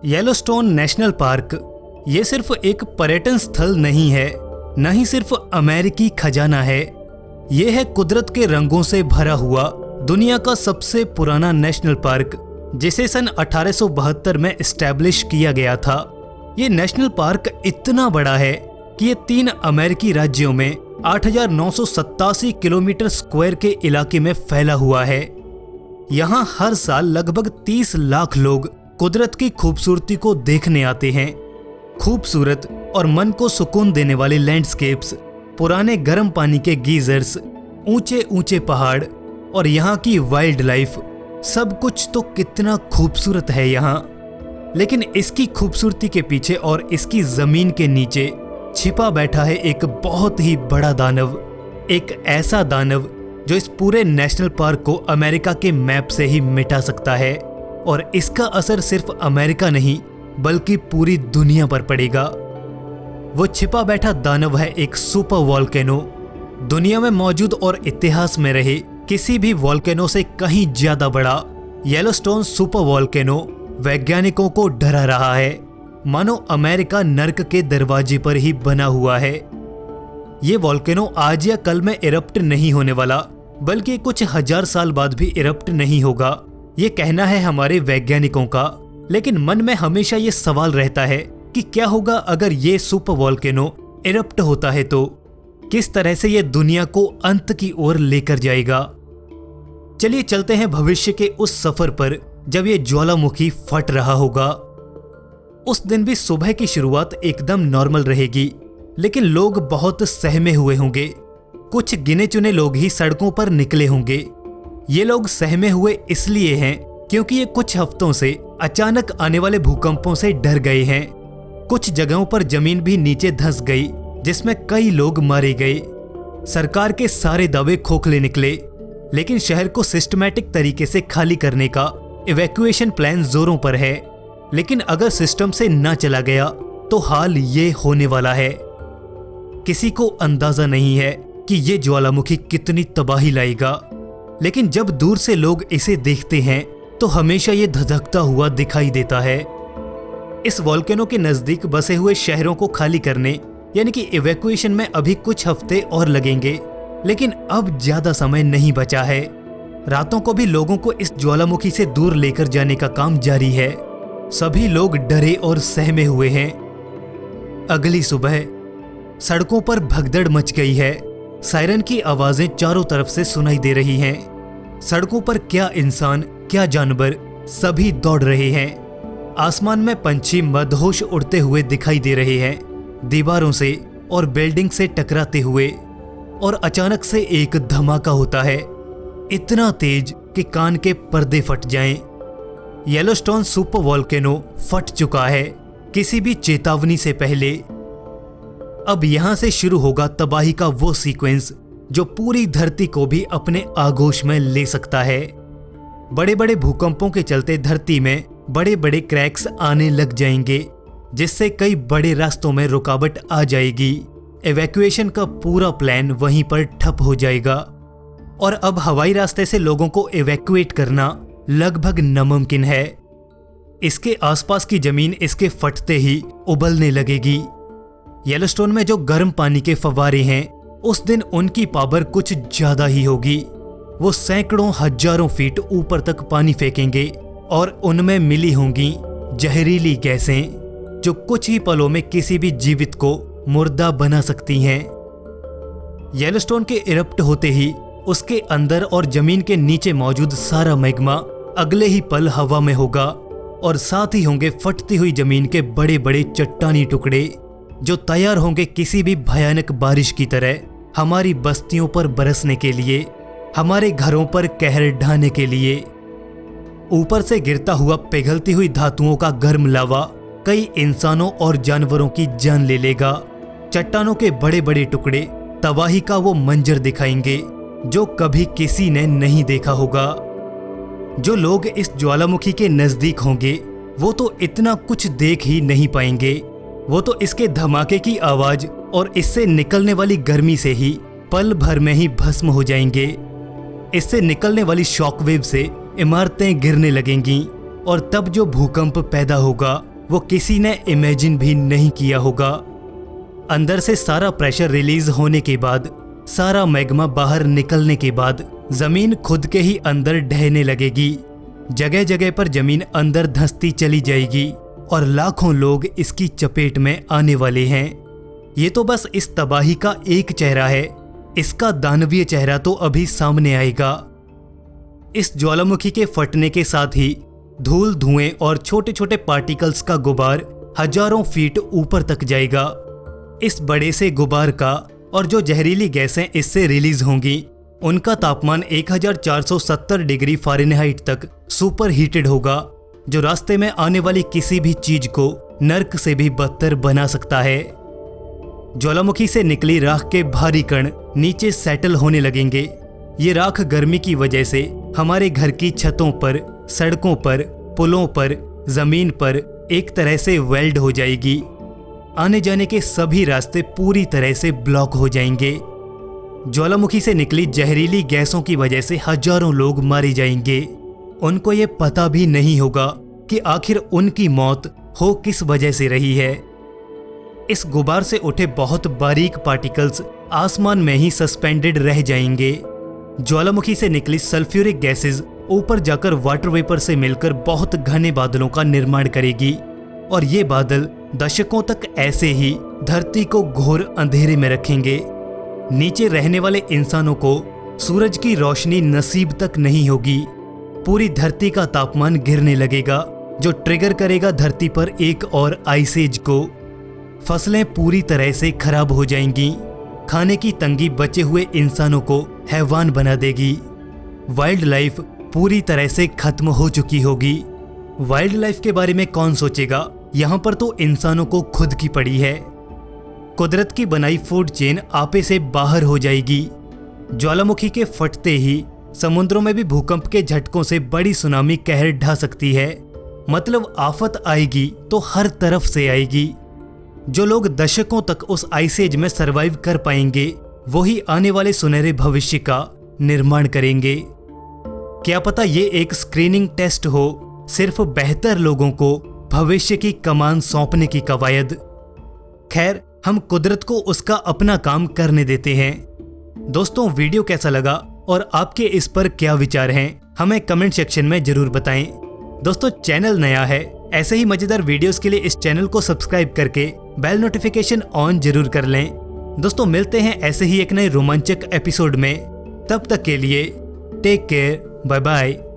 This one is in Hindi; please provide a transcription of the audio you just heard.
येलोस्टोन नेशनल पार्क ये सिर्फ एक पर्यटन स्थल नहीं है, न ही सिर्फ अमेरिकी खजाना है। ये है कुदरत के रंगों से भरा हुआ दुनिया का सबसे पुराना नेशनल पार्क, जिसे सन 1872 में एस्टैब्लिश किया गया था। ये नेशनल पार्क इतना बड़ा है कि ये 3 अमेरिकी राज्यों में 8,987 किलोमीटर स्क्वायर के इलाके में फैला हुआ है। यहाँ हर साल लगभग 30 लाख लोग कुदरत की खूबसूरती को देखने आते हैं। खूबसूरत और मन को सुकून देने वाले लैंडस्केप्स, पुराने गर्म पानी के गीजर्स, ऊंचे ऊंचे पहाड़ और यहाँ की वाइल्ड लाइफ, सब कुछ तो कितना खूबसूरत है यहाँ। लेकिन इसकी खूबसूरती के पीछे और इसकी जमीन के नीचे छिपा बैठा है एक बहुत ही बड़ा दानव। एक ऐसा दानव जो इस पूरे नेशनल पार्क को अमेरिका के मैप से ही मिटा सकता है, और इसका असर सिर्फ अमेरिका नहीं बल्कि पूरी दुनिया पर पड़ेगा। वो छिपा बैठा दानव है एक सुपर वोल्केनो। दुनिया में मौजूद और इतिहास में रहे किसी भी वोल्केनो से कहीं ज्यादा बड़ा येलोस्टोन सुपर वोल्केनो वैज्ञानिकों को डरा रहा है, मानो अमेरिका नर्क के दरवाजे पर ही बना हुआ है। ये वोल्केनो आज या कल में इरप्ट नहीं होने वाला, बल्कि कुछ हजार साल बाद भी इरप्ट नहीं होगा, ये कहना है हमारे वैज्ञानिकों का। लेकिन मन में हमेशा ये सवाल रहता है कि क्या होगा अगर ये सुपर वोल्केनो इरप्ट होता है, तो किस तरह से ये दुनिया को अंत की ओर लेकर जाएगा। चलिए चलते हैं भविष्य के उस सफर पर जब ये ज्वालामुखी फट रहा होगा। उस दिन भी सुबह की शुरुआत एकदम नॉर्मल रहेगी, लेकिन लोग बहुत सहमे हुए होंगे। कुछ गिने चुने लोग ही सड़कों पर निकले होंगे। ये लोग सहमे हुए इसलिए हैं क्योंकि ये कुछ हफ्तों से अचानक आने वाले भूकंपों से डर गए हैं। कुछ जगहों पर जमीन भी नीचे धंस गई, जिसमें कई लोग मारे गए। सरकार के सारे दावे खोखले निकले, लेकिन शहर को सिस्टमैटिक तरीके से खाली करने का इवैक्यूएशन प्लान जोरों पर है। लेकिन अगर सिस्टम से ना चला गया तो हाल ये होने वाला है। किसी को अंदाजा नहीं है कि ये ज्वालामुखी कितनी तबाही लाएगा, लेकिन जब दूर से लोग इसे देखते हैं तो हमेशा ये धधकता हुआ दिखाई देता है। इस वोल्केनो के नजदीक बसे हुए शहरों को खाली करने यानी कि इवैक्यूएशन में अभी कुछ हफ्ते और लगेंगे, लेकिन अब ज्यादा समय नहीं बचा है। रातों को भी लोगों को इस ज्वालामुखी से दूर लेकर जाने का काम जारी है। सभी लोग डरे और सहमे हुए हैं। अगली सुबह सड़कों पर भगदड़ मच गई है। सायरन की आवाजें चारों तरफ से सुनाई दे रही हैं। सड़कों पर क्या इंसान क्या जानवर, सभी दौड़ रहे हैं। आसमान में पंछी मदहोश उड़ते हुए दिखाई दे रहे हैं, दीवारों से और बिल्डिंग से टकराते हुए। और अचानक से एक धमाका होता है, इतना तेज कि कान के पर्दे फट जाएं। येलोस्टोन सुपर वोल्केनो फट चुका है, किसी भी चेतावनी से पहले। अब यहां से शुरू होगा तबाही का वो सीक्वेंस जो पूरी धरती को भी अपने आगोश में ले सकता है। बड़े बड़े भूकंपों के चलते धरती में बड़े बड़े क्रैक्स आने लग जाएंगे, जिससे कई बड़े रास्तों में रुकावट आ जाएगी। इवैक्यूएशन का पूरा प्लान वहीं पर ठप हो जाएगा, और अब हवाई रास्ते से लोगों को इवैक्यूएट करना लगभग नामुमकिन है। इसके आसपास की जमीन इसके फटते ही उबलने लगेगी। येलोस्टोन में जो गर्म पानी के फव्वारे हैं, उस दिन उनकी पावर कुछ ज्यादा ही होगी। वो सैकड़ों हजारों फीट ऊपर तक पानी फेंकेंगे, और उनमें मिली होंगी जहरीली गैसें जो कुछ ही पलों में किसी भी जीवित को मुर्दा बना सकती हैं। येलोस्टोन के इरप्ट होते ही उसके अंदर और जमीन के नीचे मौजूद सारा मैग्मा अगले ही पल हवा में होगा, और साथ ही होंगे फटती हुई जमीन के बड़े बड़े चट्टानी टुकड़े जो तैयार होंगे किसी भी भयानक बारिश की तरह हमारी बस्तियों पर बरसने के लिए, हमारे घरों पर कहर ढाने के लिए। ऊपर से गिरता हुआ पिघलती हुई धातुओं का गर्म लावा कई इंसानों और जानवरों की जान ले लेगा। चट्टानों के बड़े बड़े टुकड़े तबाही का वो मंजर दिखाएंगे जो कभी किसी ने नहीं देखा होगा। जो लोग इस ज्वालामुखी के नजदीक होंगे वो तो इतना कुछ देख ही नहीं पाएंगे। वो तो इसके धमाके की आवाज और इससे निकलने वाली गर्मी से ही पल भर में ही भस्म हो जाएंगे। इससे निकलने वाली शॉकवेव से इमारतें गिरने लगेंगी, और तब जो भूकंप पैदा होगा वो किसी ने इमेजिन भी नहीं किया होगा। अंदर से सारा प्रेशर रिलीज होने के बाद, सारा मैग्मा बाहर निकलने के बाद जमीन खुद के ही अंदर ढहने लगेगी। जगह जगह पर जमीन अंदर धंसती चली जाएगी और लाखों लोग इसकी चपेट में आने वाले हैं। ये तो बस इस तबाही का एक चेहरा है, इसका दानवीय चेहरा तो अभी सामने आएगा। इस ज्वालामुखी के फटने के साथ ही धूल, धुएं और छोटे छोटे पार्टिकल्स का गुबार हजारों फीट ऊपर तक जाएगा। इस बड़े से गुबार का और जो जहरीली गैसें इससे रिलीज होंगी, उनका तापमान 1470 डिग्री फ़ारेनहाइट तक सुपर हीटेड होगा, जो रास्ते में आने वाली किसी भी चीज को नर्क से भी बदतर बना सकता है। ज्वालामुखी से निकली राख के भारी कण नीचे सेटल होने लगेंगे। ये राख गर्मी की वजह से हमारे घर की छतों पर, सड़कों पर, पुलों पर, जमीन पर एक तरह से वेल्ड हो जाएगी। आने जाने के सभी रास्ते पूरी तरह से ब्लॉक हो जाएंगे। ज्वालामुखी से निकली जहरीली गैसों की वजह से हजारों लोग मारे जाएंगे। उनको ये पता भी नहीं होगा कि आखिर उनकी मौत हो किस वजह से रही है। इस गुबार से उठे बहुत बारीक पार्टिकल्स आसमान में ही सस्पेंडेड रह जाएंगे। ज्वालामुखी से निकली सल्फ्यूरिक गैसेस ऊपर जाकर वाटर वेपर से मिलकर बहुत घने बादलों का निर्माण करेगी और ये बादल दशकों तक ऐसे ही धरती को घोर अंधेरे में रखेंगे। नीचे रहने वाले इंसानों को सूरज की रोशनी नसीब तक नहीं होगी। पूरी धरती का तापमान गिरने लगेगा, जो ट्रिगर करेगा धरती पर एक और आइस एज को। फसलें पूरी तरह से खराब हो जाएंगी। खाने की तंगी बचे हुए इंसानों को हैवान बना देगी। वाइल्ड लाइफ पूरी तरह से खत्म हो चुकी होगी। वाइल्ड लाइफ के बारे में कौन सोचेगा, यहाँ पर तो इंसानों को खुद की पड़ी है। कुदरत की बनाई फूड चेन आपे से बाहर हो जाएगी। ज्वालामुखी के फटते ही समुद्रों में भी भूकंप के झटकों से बड़ी सुनामी कहर ढा सकती है। मतलब आफत आएगी तो हर तरफ से आएगी। जो लोग दशकों तक उस आइस एज में सरवाइव कर पाएंगे, वही आने वाले सुनहरे भविष्य का निर्माण करेंगे। क्या पता ये एक स्क्रीनिंग टेस्ट हो, सिर्फ बेहतर लोगों को भविष्य की कमान सौंपने की कवायद। खैर, हम कुदरत को उसका अपना काम करने देते हैं। दोस्तों, वीडियो कैसा लगा और आपके इस पर क्या विचार हैं, हमें कमेंट सेक्शन में जरूर बताएं। दोस्तों, चैनल नया है, ऐसे ही मजेदार वीडियोस के लिए इस चैनल को सब्सक्राइब करके बेल नोटिफिकेशन ऑन जरूर कर लें। दोस्तों, मिलते हैं ऐसे ही एक नए रोमांचक एपिसोड में। तब तक के लिए टेक केयर, बाय बाय।